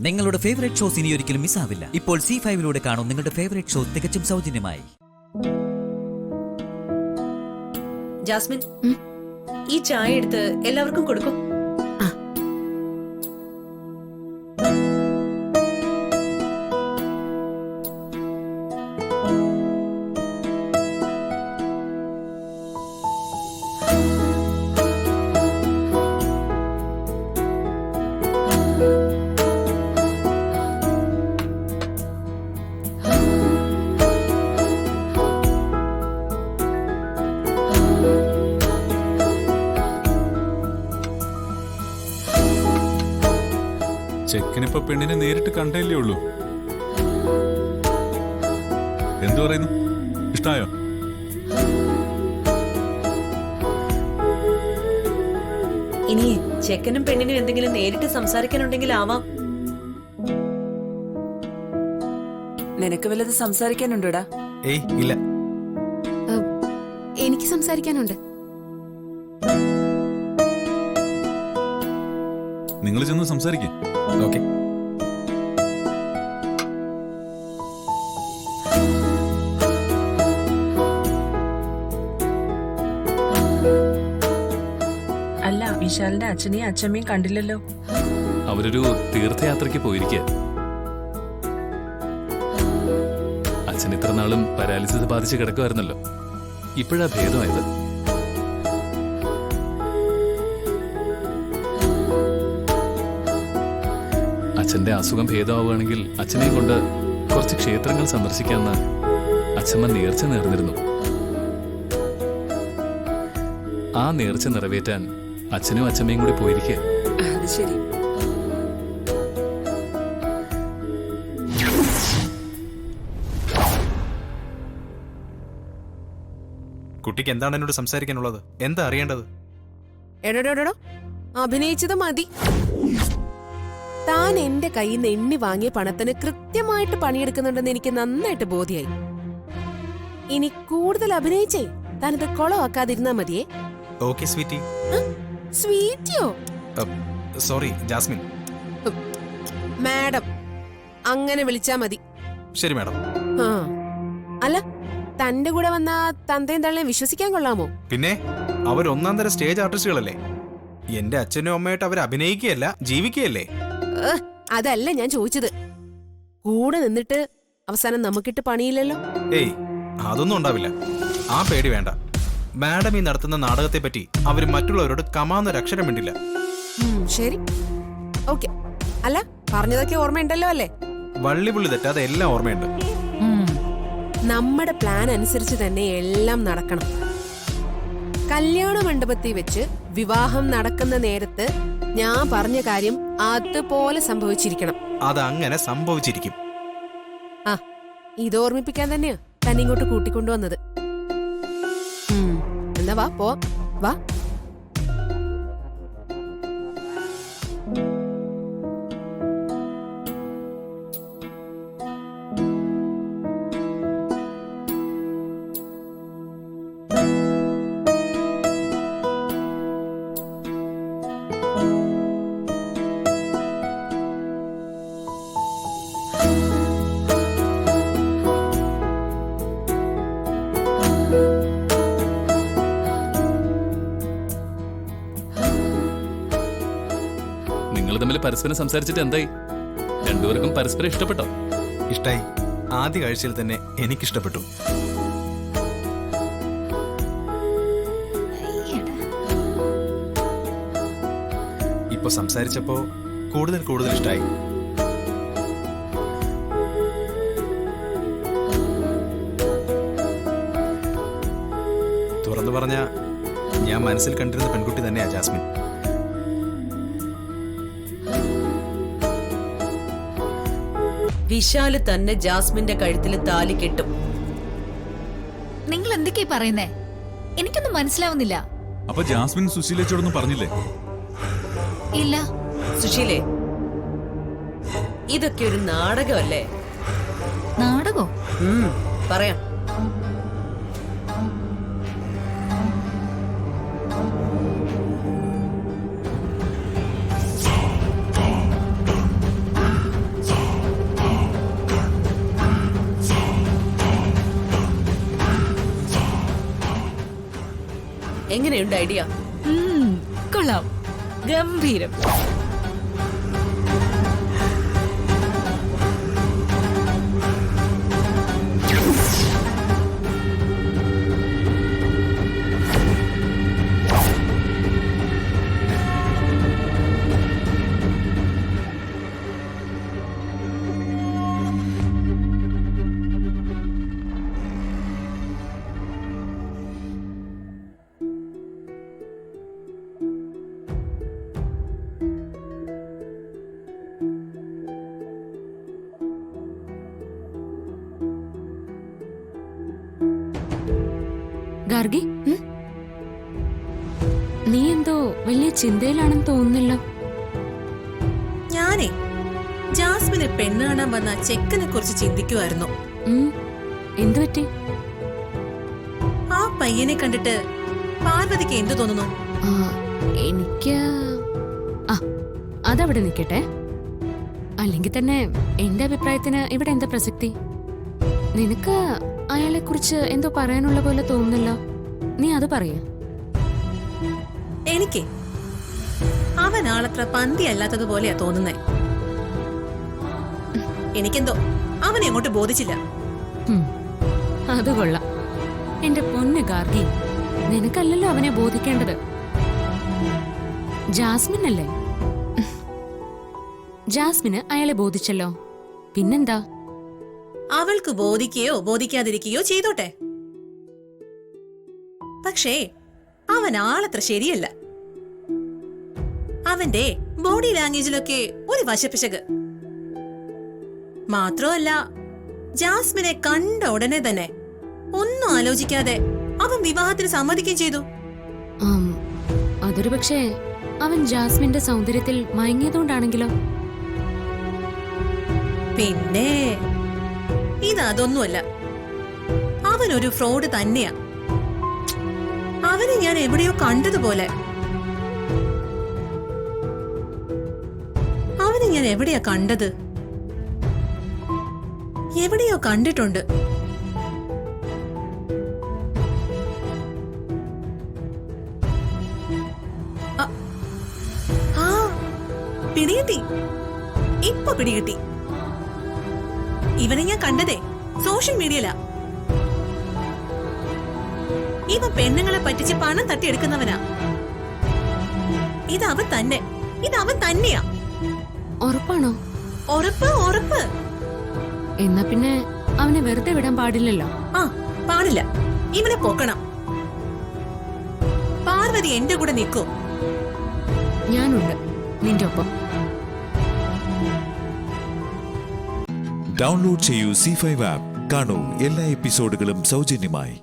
നിങ്ങളുടെ favourite shows ഇനി ഒരിക്കലും മിസ്സാവില്ല. ഇപ്പോൾ C5 കാണും നിങ്ങളുടെ ഫേവറേറ്റ് ഷോ തികച്ചും സൗജന്യമായി. ജാസ്മിൻ, ഈ ചായ എടുത്ത് എല്ലാവർക്കും കൊടുക്കും. ചെക്കനിപ്പോ പെണ്ണിനെ നേരിട്ട് കണ്ടല്ലേ ഉള്ളൂ. എന്തു പറയുന്നു? ഇഷ്ടായോ? ഇനി ചെക്കനും പെണ്ണിനും എന്തെങ്കിലും നേരിട്ട് സംസാരിക്കാനുണ്ടെങ്കിൽ ആവാം. നിനക്ക് വല്ലത് സംസാരിക്കാനുണ്ടോടാ? ഏയ് ഇല്ല. എനിക്ക് സംസാരിക്കാനുണ്ട്. നിങ്ങൾ ചെന്ന് സംസാരിക്കേ. ഓക്കെ. അല്ല, വിശാലിന്റെ അച്ഛനെയും അച്ഛമ്മയും കണ്ടില്ലല്ലോ. അവരൊരു തീർത്ഥയാത്രയ്ക്ക് പോയിരിക്കുക. അച്ഛൻ ഇത്ര നാളും പാരാലിസിസ് ബാധിച്ച് കിടക്കുമായിരുന്നല്ലോ. ഇപ്പോഴാ ഭേദമായത്. അച്ഛന്റെ അസുഖം ഭേദമാവുകയാണെങ്കിൽ അച്ഛനെയും കൊണ്ട് കുറച്ച് ക്ഷേത്രങ്ങൾ സന്ദർശിക്കാമെന്ന് അച്ഛമ്മ നേർച്ച നേർന്നിരുന്നു. ആ നേർച്ച നിറവേറ്റാൻ അച്ഛനും അച്ഛമ്മയും കൂടി പോയിരിക്കുക. അത് ശരി. കുട്ടിക്ക് എന്താണ് എന്നോട് സംസാരിക്കാനുള്ളത്? എന്താ അറിയേണ്ടത്? എടോടോടോ, അഭിനയിച്ചത് മതി. താൻ എന്റെ കയ്യിൽ നിന്ന് എണ്ണി വാങ്ങിയ പണത്തിന് കൃത്യമായിട്ട് പണിയെടുക്കുന്നുണ്ടെന്ന് എനിക്ക് നന്നായിട്ട് ബോധ്യായി. ഇനി കൂടുതൽ അഭിനയിച്ചേ താനിത് കൊളവാക്കാതിരുന്നാ മതിയേ. Okay sweetie. സ്വീറ്റിയോ? Sorry Jasmine. മാഡം അങ്ങനെ വിളിച്ചാ മതി. ശരി മാഡം. ആ, അല്ല, തന്റെ കൂടെ വന്ന തന്തയും തള്ളയും വിശ്വസിക്കാൻ കൊള്ളാമോ? പിന്നെ അവർ ഒന്നാം തരം സ്റ്റേജ് ആർട്ടിസ്റ്റുകളല്ലേ. എന്റെ അച്ഛനും അമ്മയായിട്ട് അവർ അഭിനയിക്കുകയല്ല, ജീവിക്കുകയല്ലേ. അതല്ല ഞാൻ ചോദിച്ചത്. കൂടെ നിന്നിട്ട് അവസാനം നമുക്കിട്ട് പണിയില്ലല്ലോ. ഏയ്, അതൊന്നും ഉണ്ടാവില്ല. ആ പേടി വേണ്ട. മാഡം ഈ നടത്തുന്ന നാടകത്തെ പറ്റി അവർ മറ്റുള്ളവരോട് കമാന്നൊരക്ഷരം വേണ്ടില്ല. ശരി, ഓക്കെ. അല്ല, പറഞ്ഞതൊക്കെ ഓർമ്മയുണ്ടല്ലോ അല്ലേ? വള്ളിപുള്ളി തെറ്റാതെ എല്ലാം ഓർമ്മയുണ്ട്. നമ്മുടെ പ്ലാൻ അനുസരിച്ച് തന്നെ എല്ലാം നടക്കണം. കല്യാണ മണ്ഡപത്തിൽ വെച്ച് വിവാഹം നടക്കുന്ന നേരത്ത് ഞാൻ പറഞ്ഞ കാര്യം അതുപോലെ സംഭവിച്ചിരിക്കണം. അതങ്ങനെ സംഭവിച്ചിരിക്കും. ആ, ഇത് ഓർമ്മിപ്പിക്കാൻ തന്നെയാ തന്നെ ഇങ്ങോട്ട് കൂട്ടിക്കൊണ്ടുവന്നത്. എന്നാ വാ, പോ വാ. നിങ്ങൾ തമ്മിൽ പരസ്പരം സംസാരിച്ചിട്ട് എന്തായി? രണ്ടുപേർക്കും പരസ്പരം ഇഷ്ടപ്പെട്ടോ? ഇഷ്ടായി. ആദ്യ കാഴ്ചയിൽ തന്നെ എനിക്കിഷ്ടപ്പെട്ടു. ഇപ്പൊ സംസാരിച്ചപ്പോ കൂടുതൽ കൂടുതൽ ഇഷ്ടായി. തുറന്നു പറഞ്ഞ ഞാൻ മനസ്സിൽ കണ്ടിരുന്ന പെൺകുട്ടി തന്നെയാ ജാസ്മിൻ. വിശാല് തന്നെ ജാസ്മിന്റെ കഴുത്തില് താലി കെട്ടും. നിങ്ങൾ എന്തൊക്കെയാ പറയുന്നേ? എനിക്കൊന്നും മനസ്സിലാവുന്നില്ല. അപ്പൊ ജാസ്മിൻ സുശീലച്ചോടൊന്നും പറഞ്ഞില്ലേ? ഇല്ല. സുശീലേ, ഇതൊക്കെ ഒരു നാടകമല്ലേ? നാടകോ? പറയാം. എങ്ങനെയുണ്ട് ഐഡിയ? കൊള്ളാം, ഗംഭീരം. ഗാർഗി, നീ എന്തോ വലിയ ചിന്തയിലാണെന്ന് തോന്നുന്നല്ലോ. ഞാനേ ജാസ്മിനെ പെണ്ണ് കാണാൻ വന്ന ചെക്കനെ കുറിച്ച് ചിന്തിക്കുമായിരുന്നു. എന്തു പറ്റി? ആ പയ്യനെ കണ്ടിട്ട് പാർവതിക്ക് എന്തു തോന്നുന്നു? എനിക്ക് അതവിടെ നിൽക്കട്ടെ. അല്ലെങ്കിൽ തന്നെ എന്റെ അഭിപ്രായത്തിന് ഇവിടെ എന്താ പ്രസക്തി? നിനക്ക് അയാളെ കുറിച്ച് എന്തോ പറയാനുള്ള പോലെ തോന്നുന്നല്ലോ. നീ അത് പറയ. എനിക്ക് അവൻ ആളത്ര പന്തി അല്ലാത്തതുപോലെയാ തോന്നുന്നേ. എനിക്കെന്തോ അവനെ അങ്ങോട്ട് ബോധിച്ചില്ല. അത് കൊള്ളാം. എന്റെ പൊന്ന് ഗാർഗി, നിനക്കല്ലല്ലോ അവനെ ബോധിക്കേണ്ടത്, ജാസ്മിൻ അല്ലേ? ജാസ്മിന് അയാളെ ബോധിച്ചല്ലോ, പിന്നെന്താ? അവൾക്ക് ബോധിക്കുകയോ ബോധിക്കാതിരിക്കുകയോ ചെയ്തോട്ടെ. പക്ഷേ അവൻ ആളത്ര ശരിയല്ല. അവന്റെ ബോഡി ലാംഗ്വേജിലൊക്കെ ഒരു വശപ്പിശക്. മാത്രമല്ല, ജാസ്മിനെ കണ്ട ഉടനെ തന്നെ ഒന്നും ആലോചിക്കാതെ അവൻ വിവാഹത്തിന് സമ്മതിക്കുകയും ചെയ്തു. അതൊരു പക്ഷേ അവൻ ജാസ്മിന്റെ സൗന്ദര്യത്തിൽ മയങ്ങിയതുകൊണ്ടാണെങ്കിലോ? പിന്നെ ഇതൊന്നുമല്ല, അവനൊരു ഫ്രോഡ് തന്നെയാ. അവനെ ഞാൻ എവിടെയോ കണ്ടതുപോലെ. അവനെ ഞാൻ എവിടെയാ കണ്ടത്? എവിടെയോ കണ്ടിട്ടുണ്ട്. പിടികിട്ടി, ഇപ്പൊ പിടികിട്ടി. ഇവനെ ഞാൻ കണ്ടതേ സോഷ്യൽ മീഡിയയിലാ. ഇവൻ പെണ്ണുങ്ങളെ പറ്റിച്ച് പണം തട്ടിയെടുക്കുന്നവനാ. ഇതവൻ തന്നെ, ഇതവൻ തന്നെയാ. ഉറപ്പാണോ? ഉറപ്പ്, ഉറപ്പ്. എന്നാ പിന്നെ അവനെ വെറുതെ വിടാൻ പാടില്ലല്ലോ. പാടില്ല. ഇവനെ പൊക്കണം. പാർവതി എന്റെ കൂടെ നിൽക്കൂ. ഞാനുണ്ട് നിന്റെ ഒപ്പം. ഡൗൺലോഡ് ചെയ്യൂ C5 ആപ്പ്. കാണൂ എല്ലാ എപ്പിസോഡുകളും സൗജന്യമായി.